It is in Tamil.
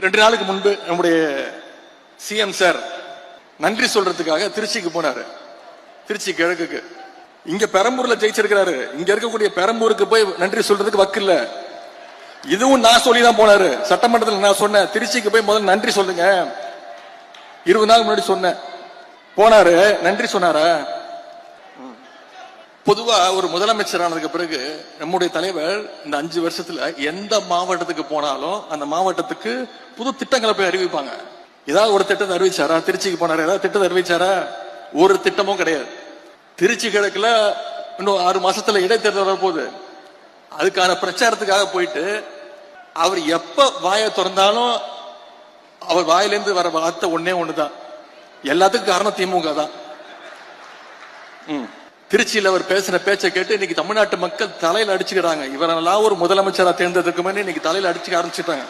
2 நாளுக்கு முன்பு நம்முடைய சிஎம் சார் நன்றி சொல்றதுக்காக திருச்சிக்கு போனாரு. திருச்சி கிழக்குக்கு. இங்க பெரம்பூர்ல ஜெயிச்சிருக்கிறாரு. இங்க இருக்கக்கூடிய பெரம்பூருக்கு போய் நன்றி சொல்றதுக்கு வக்கு இல்ல. இதுவும் நான் சொல்லிதான் போனாரு. சட்டமன்றத்தில் நான் சொன்னேன், திருச்சிக்கு போய் முதல்ல நன்றி சொல்லுங்க. 20 நாள் முன்னாடி சொன்னேன். போனாரு, நன்றி சொன்னாரா? பொதுவா ஒரு முதலமைச்சர் ஆனதுக்கு பிறகு நம்முடைய தலைவர் இந்த 5 வருஷத்துல எந்த மாவட்டத்துக்கு போனாலும் அந்த மாவட்டத்துக்கு புது திட்டங்களை போய் அறிவிப்பாங்க. ஏதாவது ஒரு திட்டத்தை அறிவிச்சாரா? திருச்சிக்கு போனாரு, ஏதாவது திட்டத்தை அறிவிச்சாரா? ஒரு திட்டமும் கிடையாது. திருச்சி கிழக்குல இன்னும் 6 மாசத்துல இடைத்தேர்தல் வரப்போகுது. அதுக்கான பிரச்சாரத்துக்காக போயிட்டு அவர் எப்ப வாயை திறந்தாலும் அவர் வாயிலிருந்து வர வார்த்தை ஒன்னே ஒண்ணுதான், எல்லாத்துக்கும் காரணம் திமுக தான். திருச்சியில் அவர் பேசின பேச்சை கேட்டு இன்னைக்கு தமிழ்நாட்டு மக்கள் தலையில அடிச்சுக்கிறாங்க. இவரெல்லாம் ஒரு முதலமைச்சரா தேர்ந்தெடுக்குமே இன்னைக்கு தலையில அடிச்சுக்க ஆரம்பிச்சுட்டாங்க.